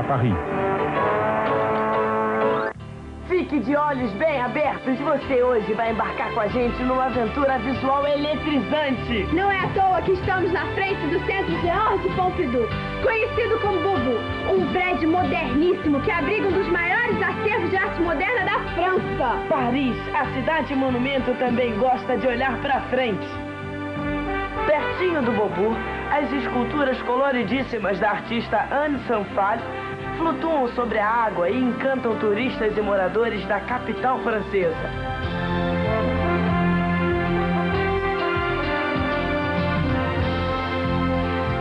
Paris. Fique de olhos bem abertos, você hoje vai embarcar com a gente numa aventura visual eletrizante. Não é à toa que estamos na frente do Centro Georges Pompidou, conhecido como Beauvau, um prédio moderníssimo que abriga um dos maiores acervos de arte moderna da França. Paris, a cidade monumento, também gosta de olhar para frente. Pertinho do Beauvau, as esculturas coloridíssimas da artista Anne Sanfal flutuam sobre a água e encantam turistas e moradores da capital francesa.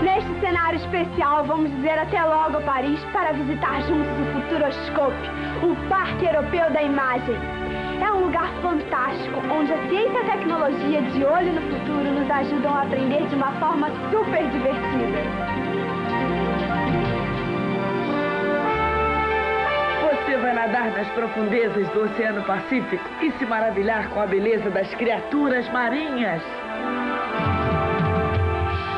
Neste cenário especial, vamos dizer até logo a Paris para visitar juntos o Futuroscope, o Parque Europeu da Imagem. É um lugar fantástico, onde a ciência e a tecnologia de olho no futuro nos ajudam a aprender de uma forma super divertida. Você vai nadar nas profundezas do Oceano Pacífico e se maravilhar com a beleza das criaturas marinhas.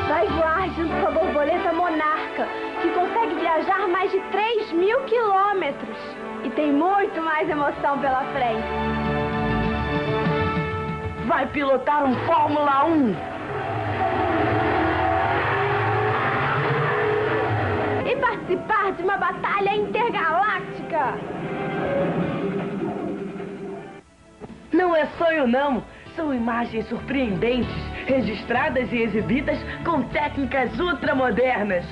Vai voar junto com a borboleta monarca, que consegue viajar mais de 3.000 quilômetros. E tem muito mais emoção pela frente. Vai pilotar um Fórmula 1. E participar de uma batalha intergaláctica. Não é sonho, não. São imagens surpreendentes, registradas e exibidas com técnicas ultramodernas.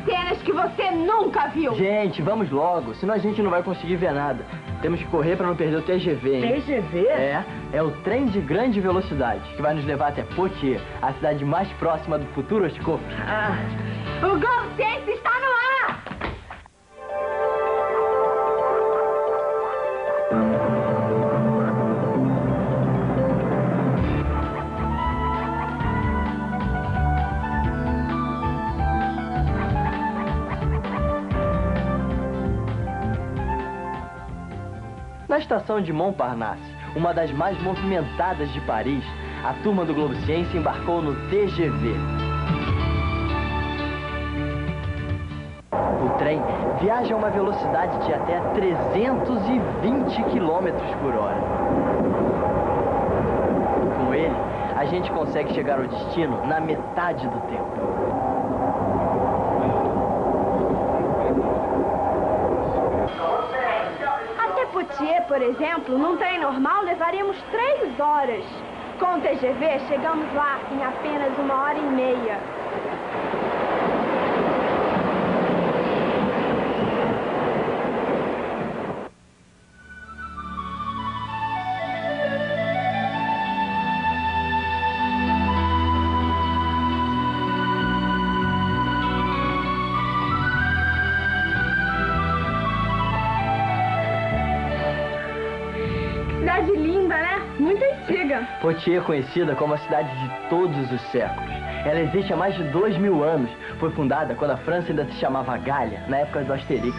Cenas que você nunca viu. Gente, vamos logo, senão a gente não vai conseguir ver nada. Temos que correr para não perder o TGV, hein? TGV? É o trem de grande velocidade, que vai nos levar até Poitiers, a cidade mais próxima do Futuroscope. O Globo Ciência está no ar! Na estação de Montparnasse, uma das mais movimentadas de Paris, a turma do Globo Ciência embarcou no TGV. O trem viaja a uma velocidade de até 320 km por hora. Com ele, a gente consegue chegar ao destino na metade do tempo. Poitiers, por exemplo, num trem normal levaríamos 3 horas. Com o TGV, chegamos lá em apenas 1h30. Cidade linda, né? Muito antiga. Poitiers é conhecida como a cidade de todos os séculos. Ela existe há mais de 2000 anos. Foi fundada quando a França ainda se chamava Gália, na época do Asterix.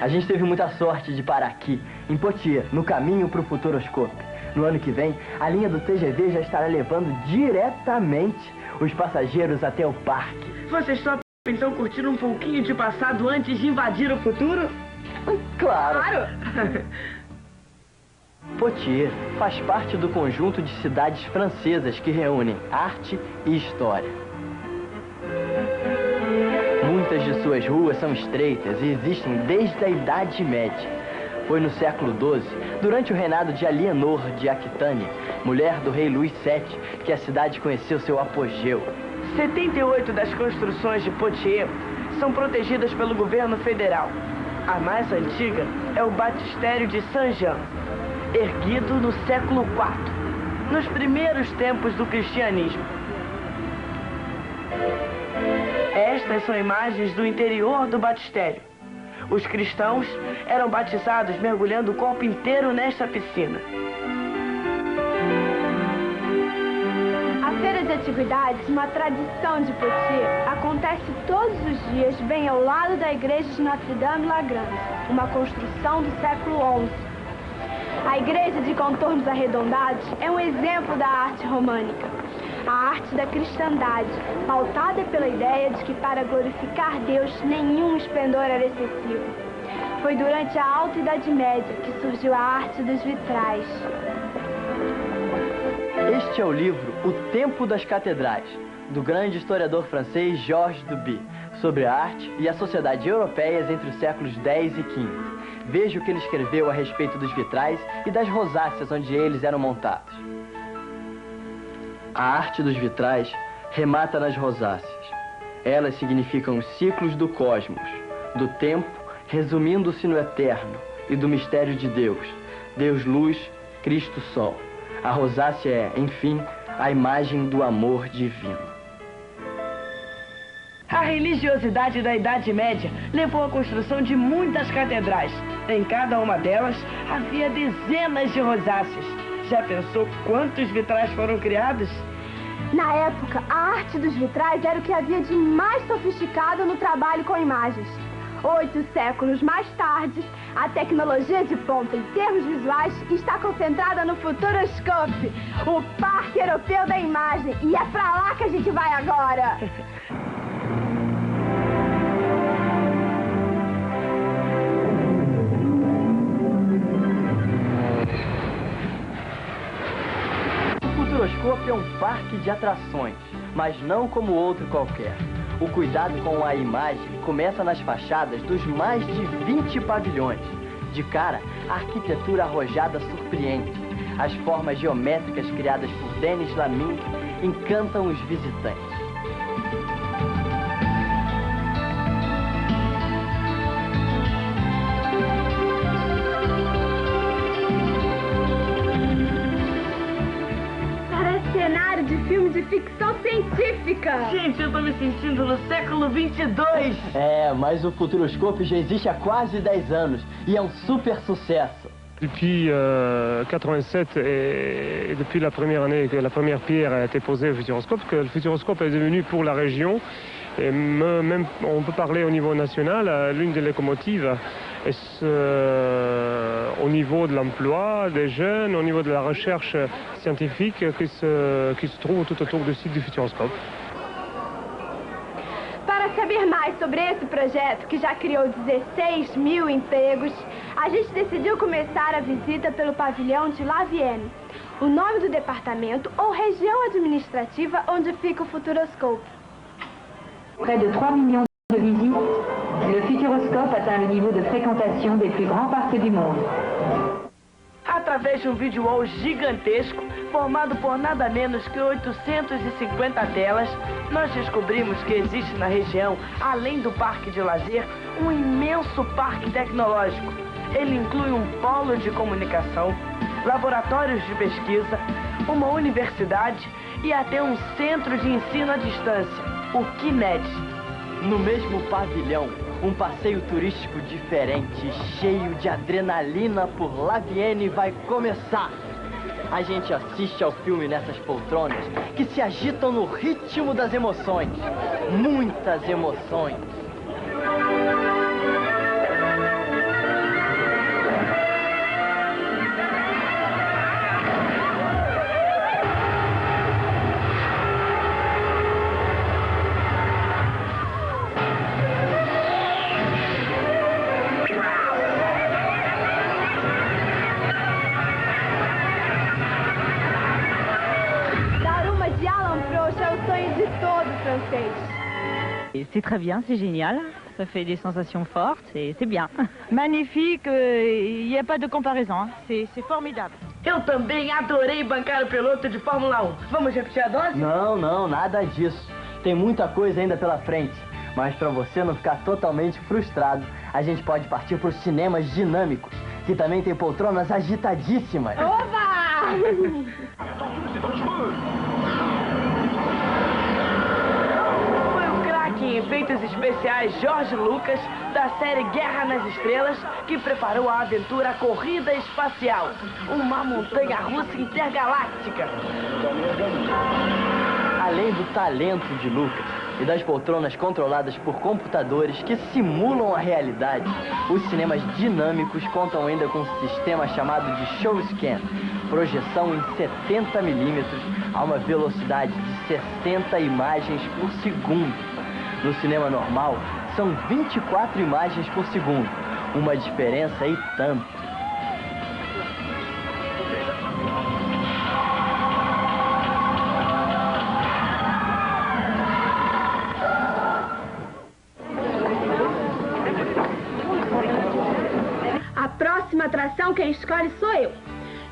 A gente teve muita sorte de parar aqui, em Poitiers, no caminho para o Futuroscope. No ano que vem, a linha do TGV já estará levando diretamente os passageiros até o parque. Vocês estão então curtindo um pouquinho de passado antes de invadir o futuro? Claro! Claro! Poitiers faz parte do conjunto de cidades francesas que reúnem arte e história. Muitas de suas ruas são estreitas e existem desde a Idade Média. Foi no século XII, durante o reinado de Aliénor de Aquitânia, mulher do rei Luís VII, que a cidade conheceu seu apogeu. 78 das construções de Poitiers são protegidas pelo governo federal. A mais antiga é o Batistério de Saint-Jean, erguido no século IV, nos primeiros tempos do cristianismo. Estas são imagens do interior do batistério. Os cristãos eram batizados mergulhando o corpo inteiro nesta piscina. A Feira de Antiguidades, uma tradição de Poitiers, acontece todos os dias bem ao lado da igreja de Notre-Dame-la-Grande, uma construção do século XI. A igreja de contornos arredondados é um exemplo da arte românica. a arte da cristandade, pautada pela ideia de que para glorificar Deus nenhum esplendor era excessivo. Foi durante a Alta Idade Média que surgiu a arte dos vitrais. Este é o livro O Tempo das Catedrais, do grande historiador francês Georges Duby, sobre a arte e a sociedade europeias entre os séculos X e XV. Veja o que ele escreveu a respeito dos vitrais e das rosáceas onde eles eram montados. A arte dos vitrais remata nas rosáceas. Elas significam os ciclos do cosmos, do tempo, resumindo-se no eterno, e do mistério de Deus, Deus luz, Cristo sol. A rosácea é, enfim, a imagem do amor divino. A religiosidade da Idade Média levou à construção de muitas catedrais. Em cada uma delas havia dezenas de rosáceas. Já pensou quantos vitrais foram criados? Na época, a arte dos vitrais era o que havia de mais sofisticado no trabalho com imagens. 8 séculos mais tarde, a tecnologia de ponta em termos visuais está concentrada no Futuroscope, o Parque Europeu da Imagem. E é pra lá que a gente vai agora! O Futuroscope é um parque de atrações, mas não como outro qualquer. O cuidado com a imagem começa nas fachadas dos mais de 20 pavilhões. De cara, a arquitetura arrojada surpreende. As formas geométricas criadas por Denis Lamine encantam os visitantes. Cenário de filme de ficção científica. Gente, eu tô me sentindo no século 22. É, mas o Futuroscope já existe há quase 10 anos e é um super sucesso. Depuis 87 et depuis la première année que la première pierre a été posée au Futuroscope, que le Futuroscope est devenu pour la région, et même on peut parler au niveau national, l'une des locomotives au niveau de l'emploi des jeunes, au niveau de la recherche scientifique qui se trouve tout autour du site du Futuroscope. Para saber mais sobre esse projeto, que já criou 16 mil empregos, a gente decidiu começar a visita pelo pavilhão de La Vienne, o nome do departamento ou região administrativa onde fica o Futuroscope. Près de 3 millions de visites, le Futuroscope atteint le niveau de fréquentation des plus grands parcs du monde. Através de um vídeo wall gigantesco, formado por nada menos que 850 telas, nós descobrimos que existe na região, além do parque de lazer, um imenso parque tecnológico. Ele inclui um polo de comunicação, laboratórios de pesquisa, uma universidade e até um centro de ensino à distância, o Kinet. No mesmo pavilhão, um passeio turístico diferente, cheio de adrenalina por La Vienne vai começar. A gente assiste ao filme nessas poltronas que se agitam no ritmo das emoções. Muitas emoções. C'est très bien, c'est génial, ça fait des sensations fortes et c'est bien. Magnifique, il n'y a pas de comparaison, hein. C'est formidable. Eu também adorei bancar o piloto de Fórmula 1. Vamos repetir a dose? Não, nada disso. Tem muita coisa ainda pela frente. Mas para você não ficar totalmente frustrado, a gente pode partir para os cinemas dinâmicos, que também tem poltronas agitadíssimas. Oba! Em efeitos especiais George Lucas, da série Guerra nas Estrelas, que preparou a aventura Corrida Espacial, uma montanha-russa intergaláctica. Além do talento de Lucas e das poltronas controladas por computadores que simulam a realidade, os cinemas dinâmicos contam ainda com um sistema chamado de Show Scan, projeção em 70 mm, a uma velocidade de 60 imagens por segundo. No cinema normal, são 24 imagens por segundo. Uma diferença e tanto. A próxima atração quem escolhe sou eu.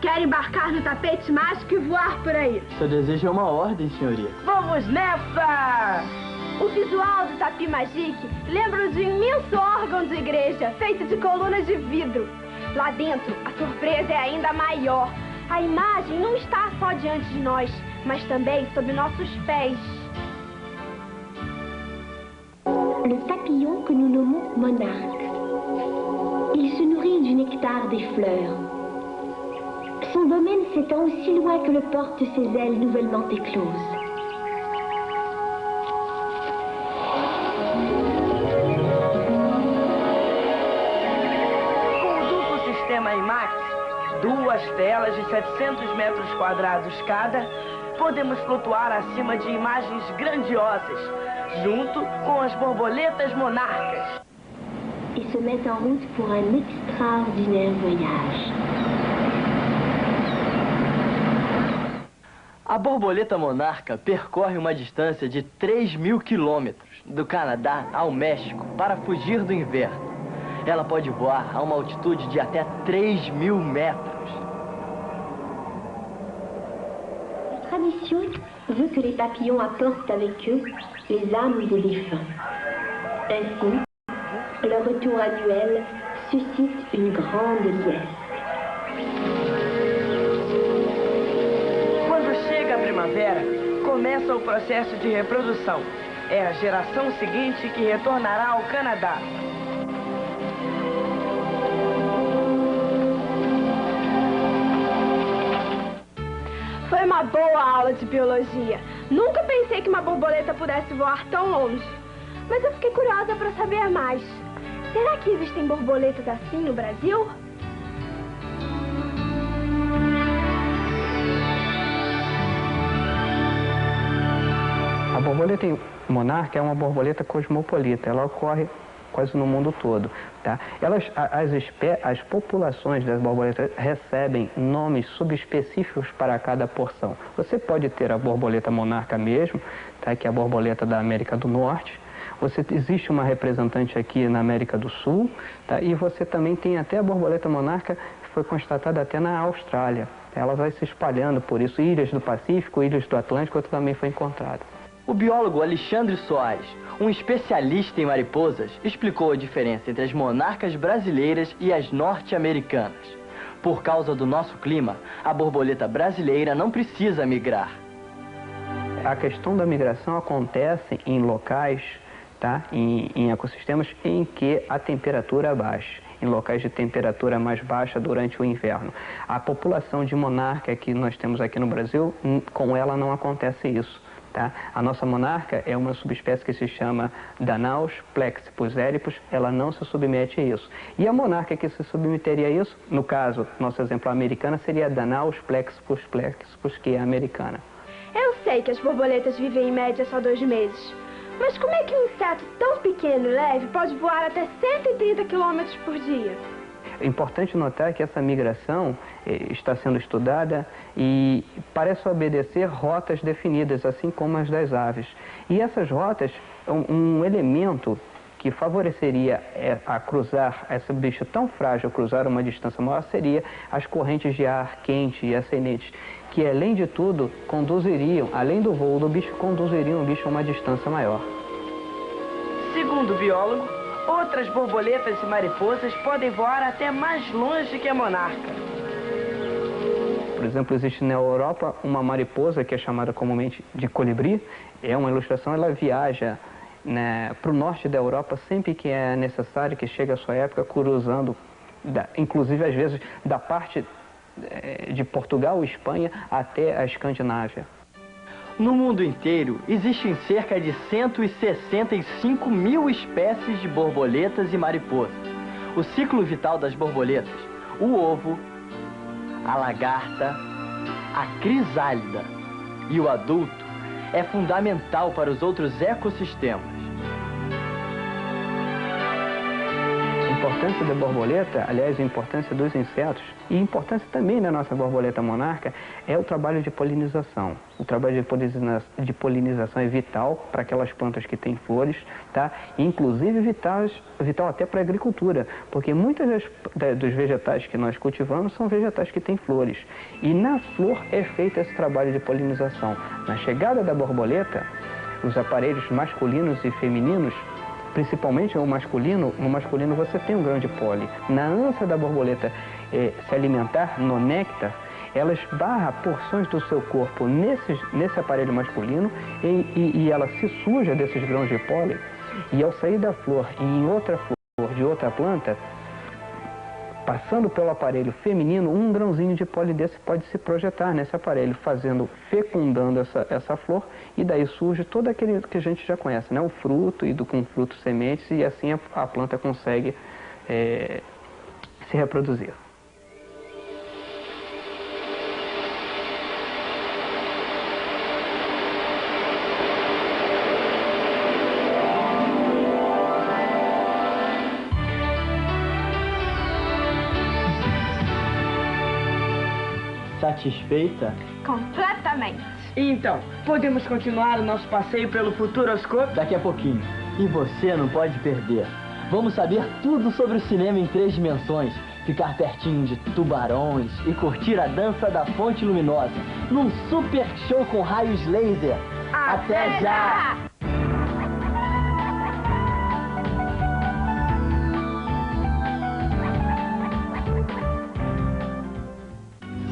Quero embarcar no tapete mágico e voar por aí. Seu desejo é uma ordem, senhorita. Vamos nessa! O visual do Tapi Magique lembra de um imenso órgão de igreja feito de colunas de vidro. Lá dentro, a surpresa é ainda maior. A imagem não está só diante de nós, mas também sob nossos pés. Le papillon que nous nommons monarque. Il se nourrit du nectar des fleurs. Son domaine s'étend aussi loin que le portent ses ailes nouvellement écloses. Com o duplo sistema IMAX, 2 telas de 700 metros quadrados cada, podemos flutuar acima de imagens grandiosas, junto com as borboletas monarcas. Et se met en route pour un extraordinaire voyage. A borboleta monarca percorre uma distância de 3.000 quilômetros, do Canadá ao México, para fugir do inverno. Ela pode voar a uma altitude de até 3.000 metros. La tradition veut que les papillons apportent avec eux les âmes des défunts. Ainsi, leur retour annuel suscite une grande liesse. Quando chega a primavera, começa o processo de reprodução. É a geração seguinte que retornará ao Canadá. Foi uma boa aula de biologia. Nunca pensei que uma borboleta pudesse voar tão longe. Mas eu fiquei curiosa para saber mais. Será que existem borboletas assim no Brasil? A borboleta monarca é uma borboleta cosmopolita. Ela ocorre quase no mundo todo, tá? As populações das borboletas recebem nomes subespecíficos para cada porção. Você pode ter a borboleta monarca mesmo, tá? Que é a borboleta da América do Norte. Existe uma representante aqui na América do Sul, tá? E você também tem até a borboleta monarca, que foi constatada até na Austrália. Ela vai se espalhando por isso. Ilhas do Pacífico, ilhas do Atlântico também foi encontrada. O biólogo Alexandre Soares, um especialista em mariposas, explicou a diferença entre as monarcas brasileiras e as norte-americanas. Por causa do nosso clima, a borboleta brasileira não precisa migrar. A questão da migração acontece em locais, tá? Em ecossistemas em que a temperatura é baixa, em locais de temperatura mais baixa durante o inverno. A população de monarca que nós temos aqui no Brasil, com ela não acontece isso. Tá? A nossa monarca é uma subespécie que se chama Danaus plexippus eripus, ela não se submete a isso. E a monarca que se submeteria a isso, no caso, nosso exemplo americana, seria Danaus plexippus plexippus, que é americana. Eu sei que as borboletas vivem em média só 2 meses. Mas como é que um inseto tão pequeno e leve pode voar até 130 km por dia? É importante notar que essa migração está sendo estudada e parece obedecer rotas definidas, assim como as das aves. E essas rotas, um elemento que favoreceria a cruzar, essa bicha tão frágil, cruzar uma distância maior, seria as correntes de ar quente e ascendentes, que além de tudo, conduziriam, além do voo do bicho, conduziriam o bicho a uma distância maior. Segundo o biólogo, outras borboletas e mariposas podem voar até mais longe que a monarca. Por exemplo, existe na Europa uma mariposa que é chamada comumente de colibri. É uma ilustração, ela viaja, né, para o norte da Europa sempre que é necessário, que chega a sua época, cruzando, inclusive às vezes da parte de Portugal, Espanha, até a Escandinávia. No mundo inteiro, existem cerca de 165 mil espécies de borboletas e mariposas. O ciclo vital das borboletas, o ovo, a lagarta, a crisálida e o adulto é fundamental para os outros ecossistemas. A importância da borboleta, aliás, a importância dos insetos e a importância também da nossa borboleta monarca é o trabalho de polinização. O trabalho de polinização é vital para aquelas plantas que têm flores, tá? Inclusive vital até para a agricultura, porque muitos dos vegetais que nós cultivamos são vegetais que têm flores. E na flor é feito esse trabalho de polinização. Na chegada da borboleta, os aparelhos masculinos e femininos, principalmente no masculino você tem um grão de pólen. Na ânsia da borboleta se alimentar no néctar, ela esbarra porções do seu corpo nesse aparelho masculino e ela se suja desses grãos de pólen, e ao sair da flor e em outra flor de outra planta, passando pelo aparelho feminino, um grãozinho de pólen desse pode se projetar nesse aparelho, fecundando essa flor, e daí surge todo aquele que a gente já conhece, né? O fruto, e com fruto sementes, e assim a planta consegue se reproduzir. Satisfeita? Completamente. Então, podemos continuar o nosso passeio pelo Futuroscope? Daqui a pouquinho. E você não pode perder. Vamos saber tudo sobre o cinema em 3 dimensões, ficar pertinho de tubarões e curtir a dança da fonte luminosa num super show com raios laser. Até já!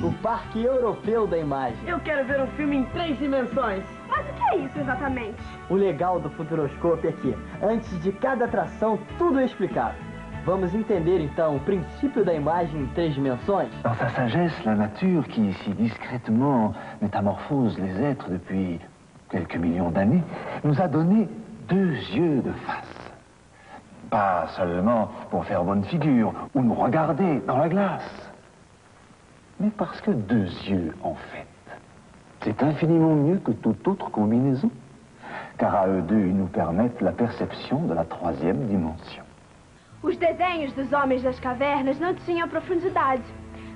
O Parque Europeu da Imagem. Eu quero ver um filme em 3 dimensões. Mas o que é isso exatamente? O legal do Futuroscope é que, antes de cada atração, tudo é explicado. Vamos entender então o princípio da imagem em 3 dimensões? Dans sa sagesse, la nature, qui si discrètement métamorphose les êtres depuis quelques millions d'années, nous a donné 2 yeux de face. Pas seulement pour faire bonne figure ou nous regarder dans la glace, mais parce que 2 yeux, en fait, c'est infiniment mieux que toute autre combinaison, car à eux 2, ils nous permettent la perception de la 3e dimension. Os desenhos dos homens das cavernas não tinham profundidade.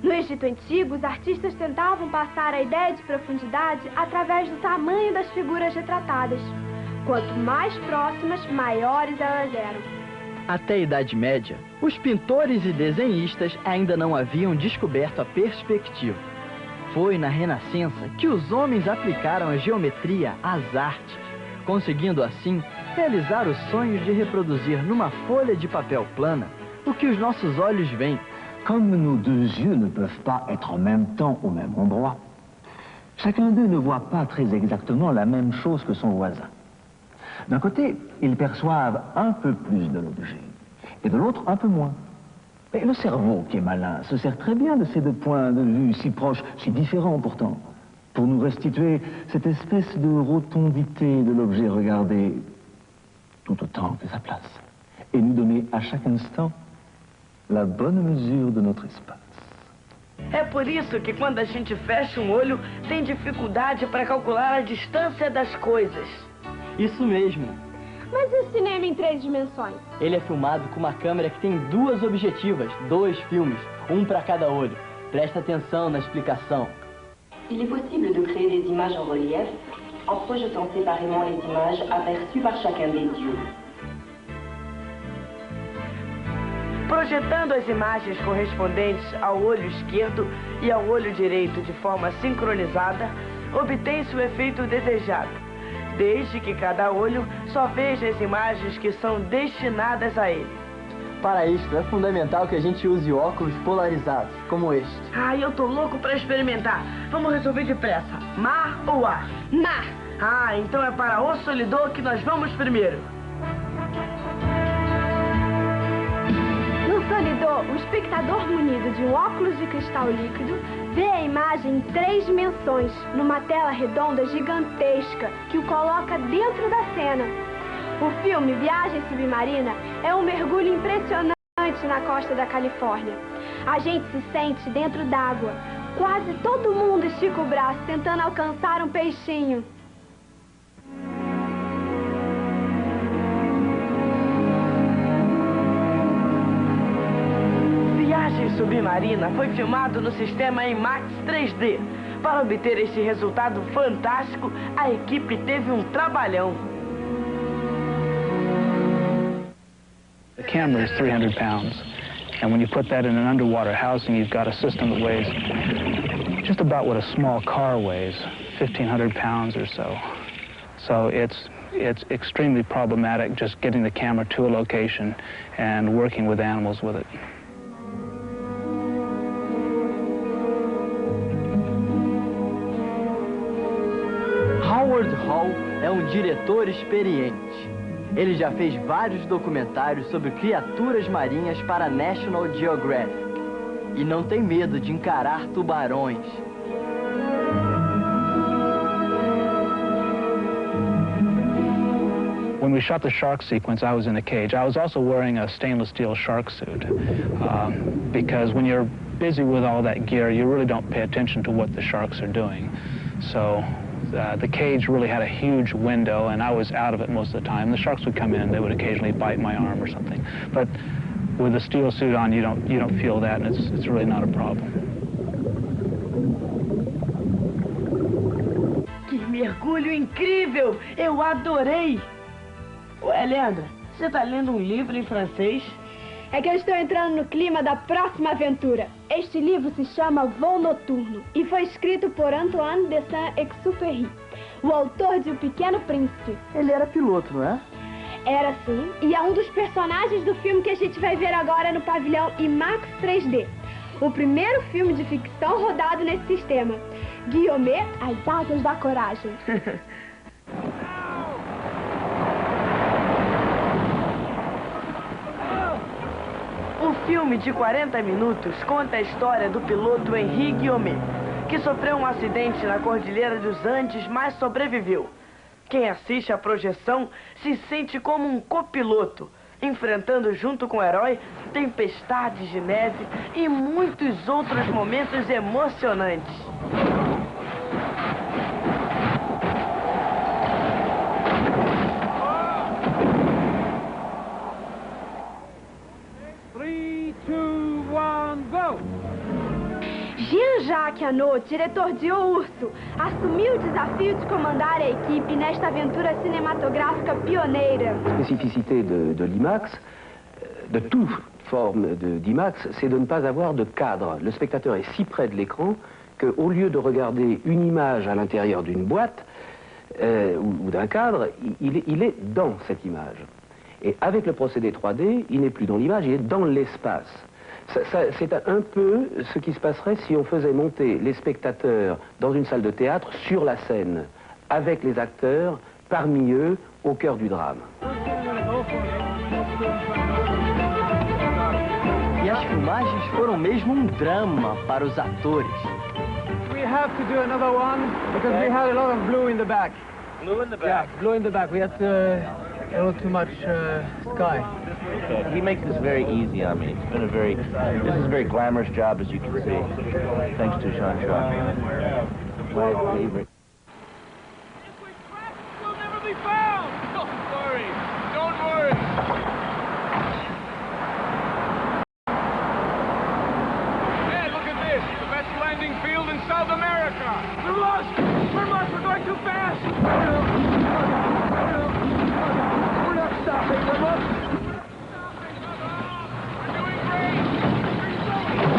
No Egito Antigo, os artistas tentavam passar a ideia de profundidade através do tamanho das figuras retratadas. Quanto mais próximas, maiores elas eram. Até a Idade Média, os pintores e desenhistas ainda não haviam descoberto a perspectiva. Foi na Renascença que os homens aplicaram a geometria às artes, conseguindo assim realizar os sonhos de reproduzir numa folha de papel plana o que os nossos olhos veem. Comme nos 2 yeux ne peuvent pas être en même temps au même endroit, chacun d'eux ne voit pas très exactement la même chose que son voisin. D'un côté, ils perçoivent un peu plus de l'objet, et de l'autre, un peu moins. Mais le cerveau, qui est malin, se sert très bien de ces 2 points de vue si proches, si différents pourtant, pour nous restituer cette espèce de rotondité de l'objet regardé tout autant que sa place, et nous donner à chaque instant la bonne mesure de notre espace. É por isso que quando a gente fecha um olho, tem dificuldade para calcular a distância das coisas. Isso mesmo. Mas e o cinema em 3 dimensões? Ele é filmado com uma câmera que tem 2 objetivas, 2 filmes, um para cada olho. Presta atenção na explicação. Il est possible de créer des images en relief en projetant séparément les images aperçues par chacun des yeux. Projetando as imagens correspondentes ao olho esquerdo e ao olho direito de forma sincronizada, obtém-se o efeito desejado, desde que cada olho só veja as imagens que são destinadas a ele. Para isto, é fundamental que a gente use óculos polarizados, como este. Ai, eu tô louco para experimentar. Vamos resolver depressa. Mar ou ar? Mar! Ah, então é para o Solidor que nós vamos primeiro. No Solidor, o espectador munido de um óculos de cristal líquido vê a imagem em 3 dimensões, numa tela redonda gigantesca que o coloca dentro da cena. O filme Viagem Submarina é um mergulho impressionante na costa da Califórnia. A gente se sente dentro d'água, Quase todo mundo estica o braço tentando alcançar um peixinho. Viagem Submarina foi filmado no sistema IMAX 3D. Para obter este resultado fantástico, a equipe teve um trabalhão. The camera is 300 pounds, and when you put that in an underwater housing, you've got a system that weighs just about what a small car weighs, 1,500 pounds or so. So it's extremely problematic just getting the camera to a location and working with animals with it. Howard Hall é um diretor experiente. Ele já fez vários documentários sobre criaturas marinhas para a National Geographic e não tem medo de encarar tubarões. When we shot the shark sequence, I was in a cage. I was also wearing a stainless steel shark suit because when you're busy with all that gear, you really don't pay attention to what the sharks are doing. So the cage really had a huge window, and I was out of it most of the time. The sharks would come in, they would occasionally bite my arm or something. But with the steel suit on, you don't feel that, and it's really not a problem. Que mergulho incrível! Eu adorei! Ué, Leandra, você está lendo um livro em francês? É que eu estou entrando no clima da próxima aventura. Este livro se chama Voo Noturno e foi escrito por Antoine de Saint-Exupéry, o autor de O Pequeno Príncipe. Ele era piloto, não é? Era sim, e é um dos personagens do filme que a gente vai ver agora no pavilhão IMAX 3D. O primeiro filme de ficção rodado nesse sistema. Guillaume, As Asas da Coragem. O filme de 40 minutos conta a história do piloto Henri Guillaume, que sofreu um acidente na Cordilheira dos Andes, mas sobreviveu. Quem assiste à projeção se sente como um copiloto, enfrentando junto com o herói tempestades de neve e muitos outros momentos emocionantes. Jean-Jacques Hano, diretor de O Urso, assumiu o desafio de comandar a equipe nesta aventura cinématographique pioneira. La spécificité de l'IMAX, de toute forme d'IMAX, c'est de ne pas avoir de cadre. Le spectateur est si près de l'écran qu'au lieu de regarder une image à l'intérieur d'une boîte ou d'un cadre, il est dans cette image. Et avec le procédé 3D, il n'est plus dans l'image, il est dans l'espace. C'est un peu ce qui se passerait si on faisait monter les spectateurs dans une salle de théâtre sur la scène, avec les acteurs parmi eux au cœur du drame. E as filmagens foram mesmo um drama para os atores. We have to do another one because we had a lot of blue in the back. Blue in the back? Yeah, blue in the back. We had a little too much sky. Okay. He makes this very easy on me. It's been this is a very glamorous job, as you can see, thanks to Jean-Jacques. My favorite. If we crash, we'll never be found! Don't worry. Don't worry. Hey, look at this. The best landing field in South America. We're lost. We're lost. We're going too fast. We're not stopping. We're lost.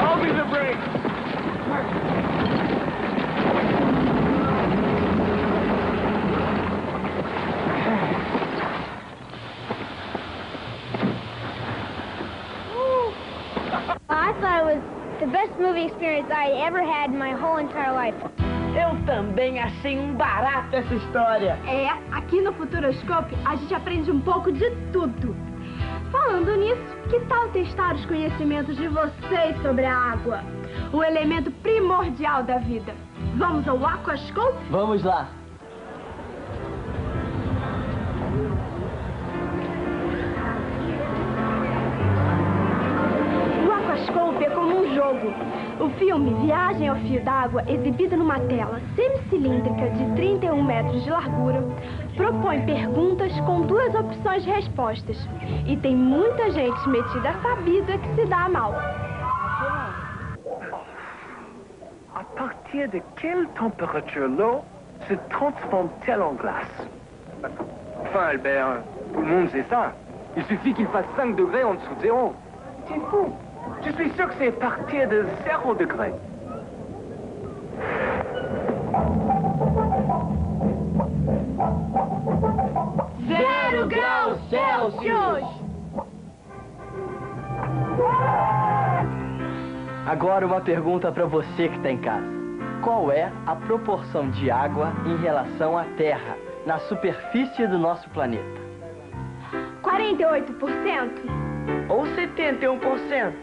I'll be the brake. I thought it was the best movie experience I ever had in my whole entire life. Eu também achei um barato essa história. É, aqui no Futuroscope a gente aprende um pouco de tudo. Falando nisso, que tal testar os conhecimentos de vocês sobre a água? O elemento primordial da vida. Vamos ao Aquascope? Vamos lá. O Aquascope é como um jogo. Fogo. O filme Viagem ao Fio d'Água, exibido numa tela semicilíndrica de 31 metros de largura, propõe perguntas com 2 opções de respostas. E tem muita gente metida sabida que se dá mal. À partir de quelle température l'eau se transforme-t-elle en glace? Enfin, Albert, tout le monde sait ça. Il suffit qu'il fasse 5 degrés en dessous de zéro. C'est fou. Je suis sûr que c'est à partir de 0 degré. Zero graus Celsius! Agora uma pergunta para você que está em casa. Qual é a proporção de água em relação à Terra na superfície do nosso planeta? 48%? Ou 71%?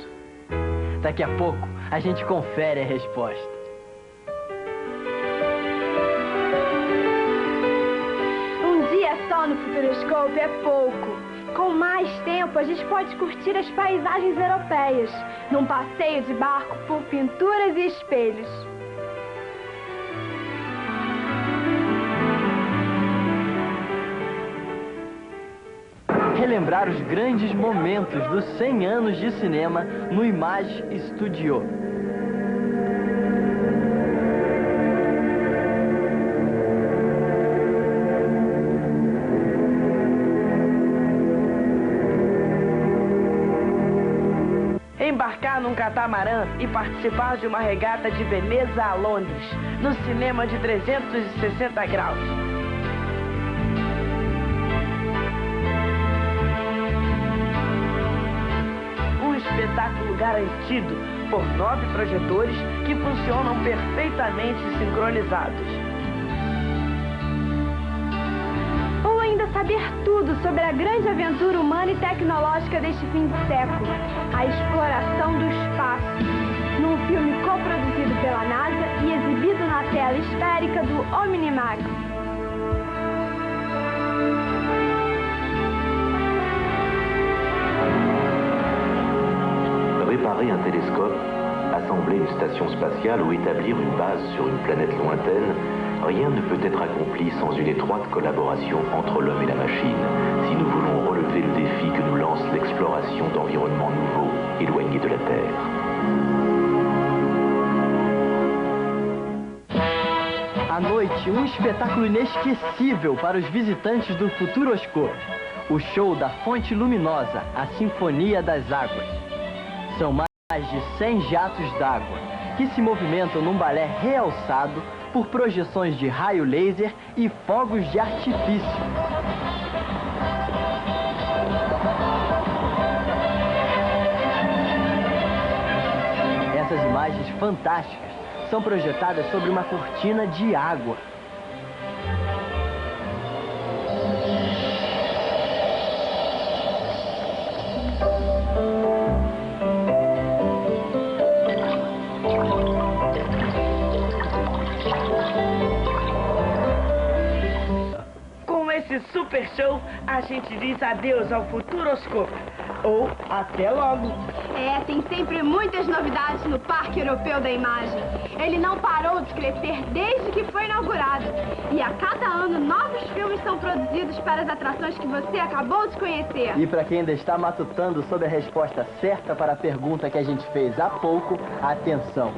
Daqui a pouco a gente confere a resposta. Um dia só no Futuroscope é pouco. Com mais tempo, a gente pode curtir as paisagens europeias, num passeio de barco por pinturas e espelhos. Relembrar os grandes momentos dos 100 anos de cinema no Image Studio. Embarcar num catamarã e participar de uma regata de Veneza a Londres, no cinema de 360 graus. Um espetáculo garantido por 9 projetores que funcionam perfeitamente sincronizados. Ou ainda saber tudo sobre a grande aventura humana e tecnológica deste fim de século, a exploração do espaço, num filme coproduzido pela NASA e exibido na tela esférica do Omnimax. Réparer un télescope, assembler une station spatiale ou établir une base sur une planète lointaine, rien ne peut être accompli sans une étroite collaboration entre l'homme et la machine, si nous voulons relever le défi que nous lance l'exploration d'environnements nouveaux, éloignés de la Terre. À noite, um espetáculo inesquecível para os visitantes do Futuroscope. O show da Fonte Luminosa, a Sinfonia das Águas. São mais de 100 jatos d'água que se movimentam num balé realçado por projeções de raio laser e fogos de artifício. Essas imagens fantásticas são projetadas sobre uma cortina de água. Nesse super show, a gente diz adeus ao Futuroscope. Ou até logo. É, tem sempre muitas novidades no Parque Europeu da Imagem. Ele não parou de crescer desde que foi inaugurado. E a cada ano, novos filmes são produzidos para as atrações que você acabou de conhecer. E para quem ainda está matutando sobre a resposta certa para a pergunta que a gente fez há pouco, atenção.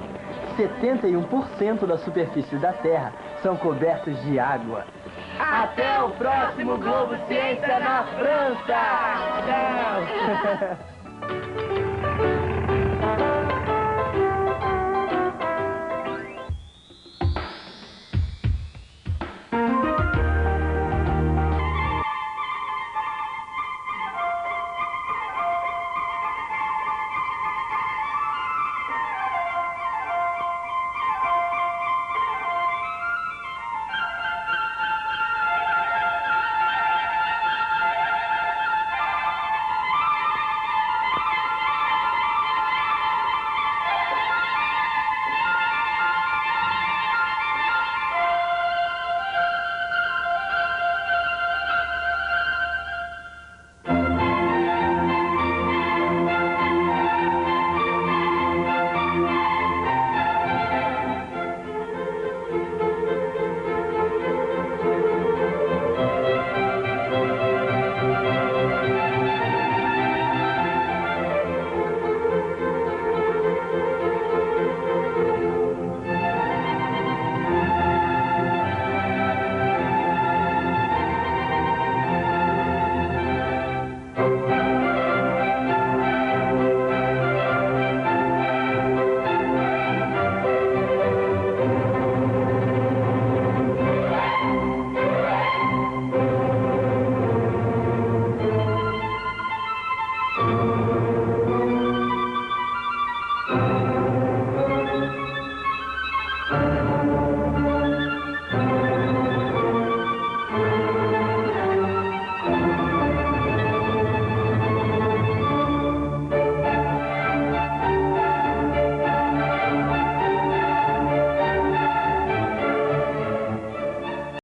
71% da superfície da Terra são cobertos de água. Até o próximo Globo Ciência na França! Tchau!